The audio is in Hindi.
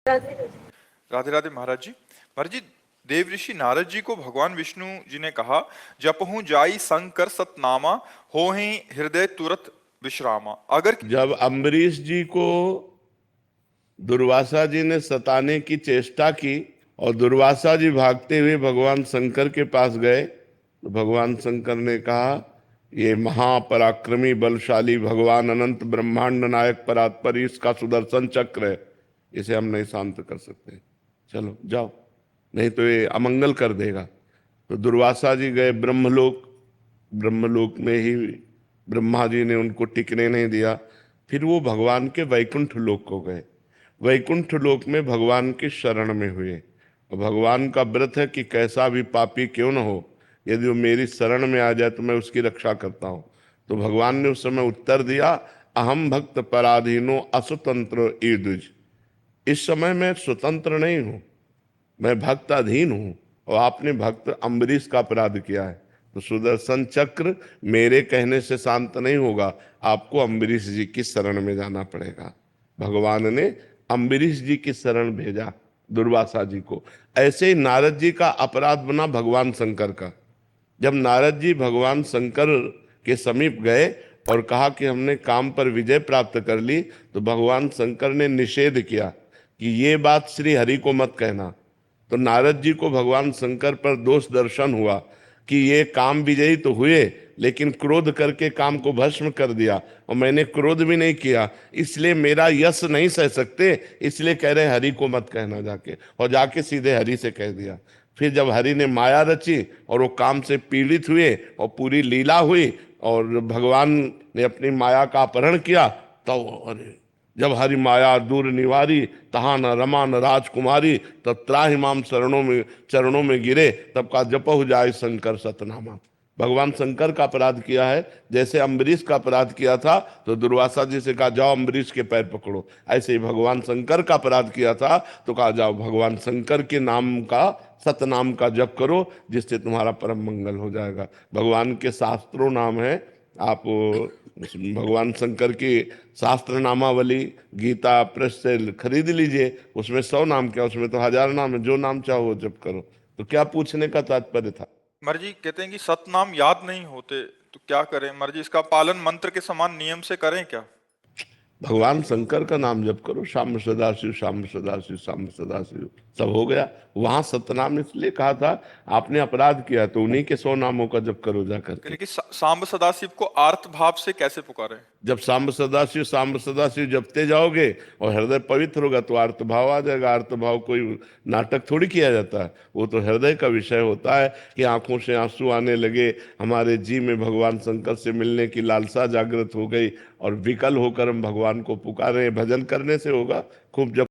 राधे राधे महाराज जी। महाराज जी, देव ऋषि नारद जी को भगवान विष्णु जी ने कहा, जपहूं जाई शंकर सतनामा, होहि हृदय तुरत विश्रामा। अगर जब अम्बरीश जी को दुर्वासा जी ने सताने की चेष्टा की और दुर्वासा जी भागते हुए भगवान शंकर के पास गए, तो भगवान शंकर ने कहा, ये महापराक्रमी बलशाली भगवान अनंत ब्रह्मांड नायक परात्पर, इसका सुदर्शन चक्र है, इसे हम नहीं शांत कर सकते, चलो जाओ, नहीं तो ये अमंगल कर देगा। तो दुर्वासा जी गए ब्रह्मलोक। ब्रह्मलोक में ही ब्रह्मा जी ने उनको टिकने नहीं दिया। फिर वो भगवान के वैकुंठ लोक को गए। वैकुंठ लोक में भगवान की शरण में हुए। और भगवान का व्रत है कि कैसा भी पापी क्यों न हो, यदि वो मेरी शरण में आ जाए तो मैं उसकी रक्षा करता हूं। तो भगवान ने उस समय उत्तर दिया, अहम भक्त पराधीनो असुतंत्र ईदुज। इस समय मैं स्वतंत्र नहीं हूं, मैं भक्त अधीन हूं। और आपने भक्त अम्बरीश का अपराध किया है, तो सुदर्शन चक्र मेरे कहने से शांत नहीं होगा, आपको अम्बरीश जी की शरण में जाना पड़ेगा। भगवान ने अम्बरीश जी की शरण भेजा दुर्वासा जी को। ऐसे ही नारद जी का अपराध बना भगवान शंकर का। जब नारद जी भगवान शंकर के समीप गए और कहा कि हमने काम पर विजय प्राप्त कर ली, तो भगवान शंकर ने निषेध किया कि ये बात श्री हरि को मत कहना। तो नारद जी को भगवान शंकर पर दोष दर्शन हुआ कि ये काम विजयी तो हुए, लेकिन क्रोध करके काम को भस्म कर दिया, और मैंने क्रोध भी नहीं किया, इसलिए मेरा यश नहीं सह सकते, इसलिए कह रहे हरि को मत कहना जाके। और जाके सीधे हरि से कह दिया। फिर जब हरि ने माया रची और वो काम से पीड़ित हुए और पूरी लीला हुई और भगवान ने अपनी माया का अपहरण किया, तो अरे जब हरि माया दूर निवारी, तहा न रमा न राजकुमारी, तब त्राहिमाम चरणों में गिरे, तब का जपहु जाय शंकर सतनामा। भगवान शंकर का अपराध किया है। जैसे अम्बरीश का अपराध किया था तो दुर्वासा जी से कहा जाओ अम्बरीश के पैर पकड़ो, ऐसे ही भगवान शंकर का अपराध किया था तो कहा जाओ भगवान शंकर के नाम का, सतनाम का जप करो, जिससे तुम्हारा परम मंगल हो जाएगा। भगवान के शास्त्रों नाम है, आप भगवान शंकर की शास्त्र नामावली गीता प्रेस से खरीद लीजिए, उसमें 100 नाम क्या, उसमें तो 1000 नाम है, जो नाम चाहो वो जप करो। तो क्या पूछने का तात्पर्य था? महाराज जी कहते हैं कि सतनाम याद नहीं होते, तो क्या करें महाराज जी? इसका पालन मंत्र के समान नियम से करें क्या? भगवान शंकर का नाम जप करो, शाम सदाशिव शाम सदाशिव शाम सदाशिव, सब हो गया। वहां सतनाम इसलिए कहा था, आपने अपराध किया तो उन्हीं के 100 नामों का जप करो जा करके। लेकिन सांब सदाशिव को आर्त भाव से कैसे पुकारें? जब सांब सदाशिव जपते जाओगे और हृदय पवित्र होगा तो आर्त भाव आ जाएगा। आर्त भाव कोई नाटक थोड़ी किया जाता है, वो तो हृदय का विषय होता है कि आंखों से आंसू आने लगे, हमारे जी में भगवान शंकर से मिलने की लालसा जागृत हो गई और विकल होकर हम भगवान को पुकारे। भजन करने से होगा, खूब जप